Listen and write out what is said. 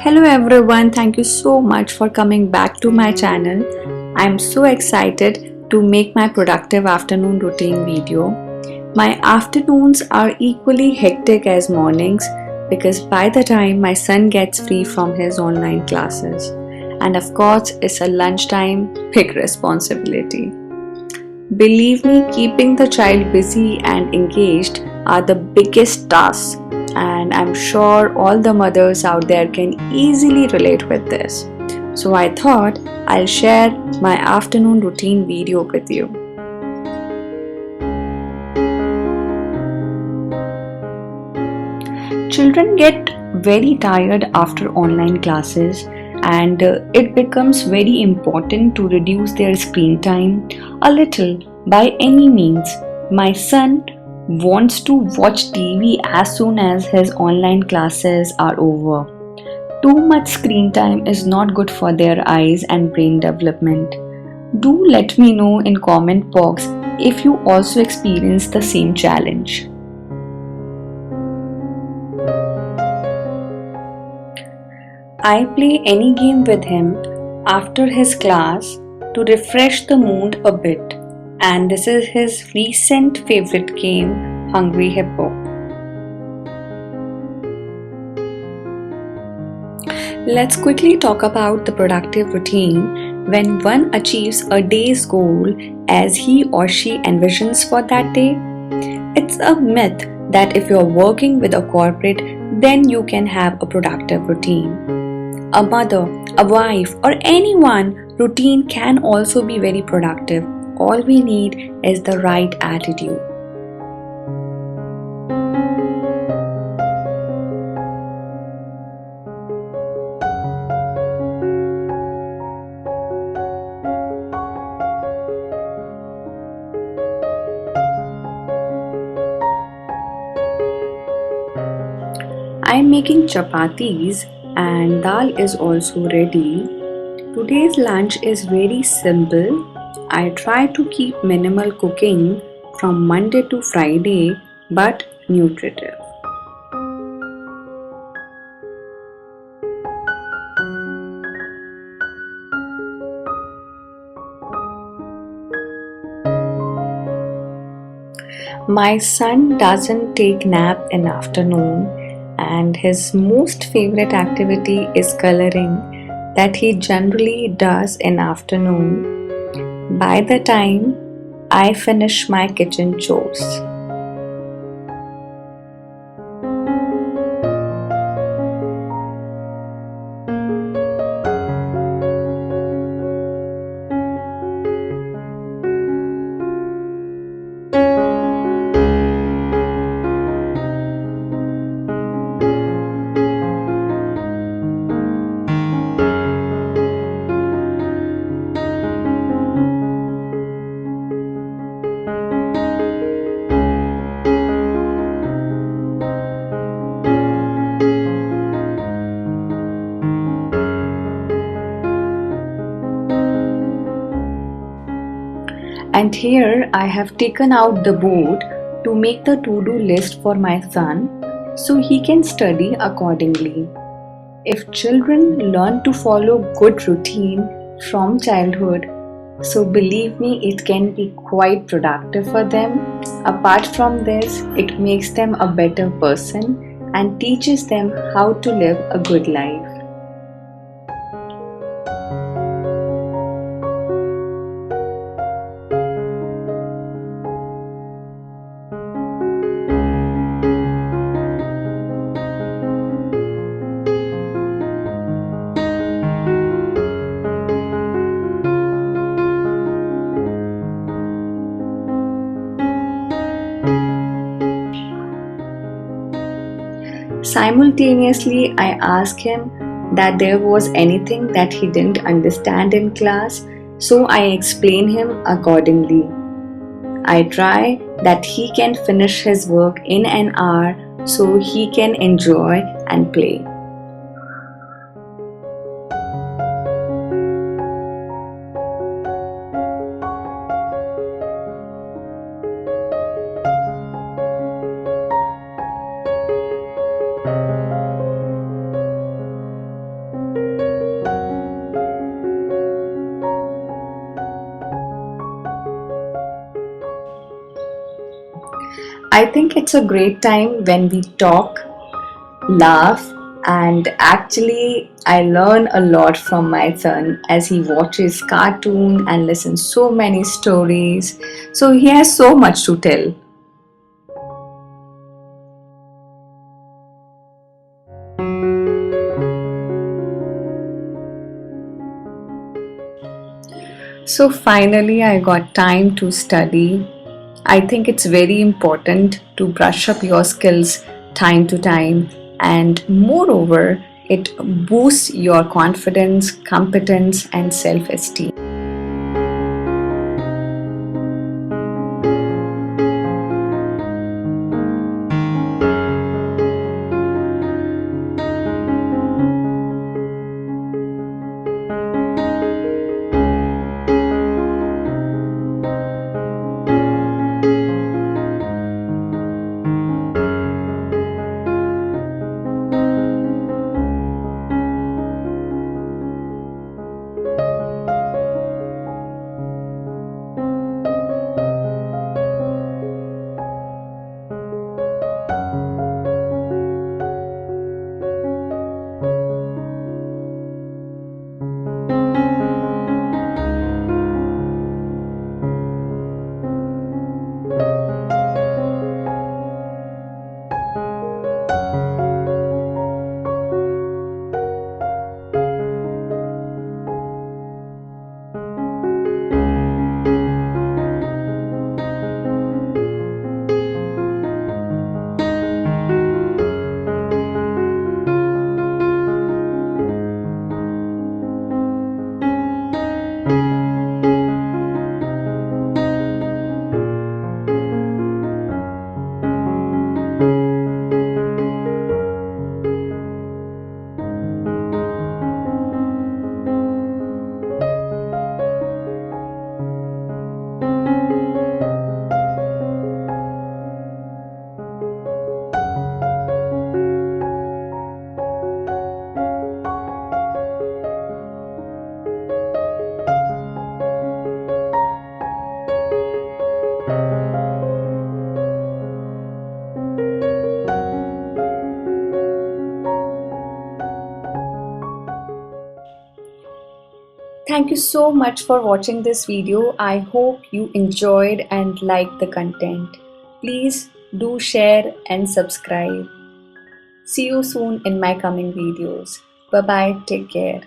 Hello everyone, thank you so much for coming back to my channel. I'm so excited to make my productive afternoon routine video. My afternoons are equally hectic as mornings because by the time my son gets free from his online classes, and of course, it's a lunchtime big responsibility. Believe me, keeping the child busy and engaged are the biggest tasks, and I'm sure all the mothers out there can easily relate with this. So I thought I'll share my afternoon routine video with you. Children get very tired after online classes, and it becomes very important to reduce their screen time a little by any means. My son wants to watch TV as soon as his online classes are over. Too much screen time is not good for their eyes and brain development. Do let me know in comment box if you also experience the same challenge. I play any game with him after his class to refresh the mood a bit, and this is his recent favorite game, Hungry Hippo. Let's quickly talk about the productive routine when one achieves a day's goal as he or she envisions for that day. It's a myth that if you're working with a corporate, then you can have a productive routine. A mother, a wife, or anyone, routine can also be very productive. All we need is the right attitude. I'm making chapatis and dal is also ready. Today's lunch is very simple. I try to keep minimal cooking from Monday to Friday but nutritive. My son doesn't take nap in afternoon and his most favorite activity is coloring that he generally does in afternoon by the time I finish my kitchen chores. And here I have taken out the board to make the to-do list for my son so he can study accordingly. If children learn to follow good routine from childhood, so believe me, it can be quite productive for them. Apart from this, it makes them a better person and teaches them how to live a good life. Simultaneously, I asked him that there was anything that he didn't understand in class, so I explained him accordingly. I try that he can finish his work in an hour so he can enjoy and play. I think it's a great time when we talk, laugh, and actually I learn a lot from my son as he watches cartoon and listens so many stories. So he has so much to tell. So finally I got time to study. I think it's very important to brush up your skills time to time, and moreover it boosts your confidence, competence and self-esteem. Thank you so much for watching this video. I hope you enjoyed and liked the content. Please do share and subscribe. See you soon in my coming videos. Bye bye. Take care.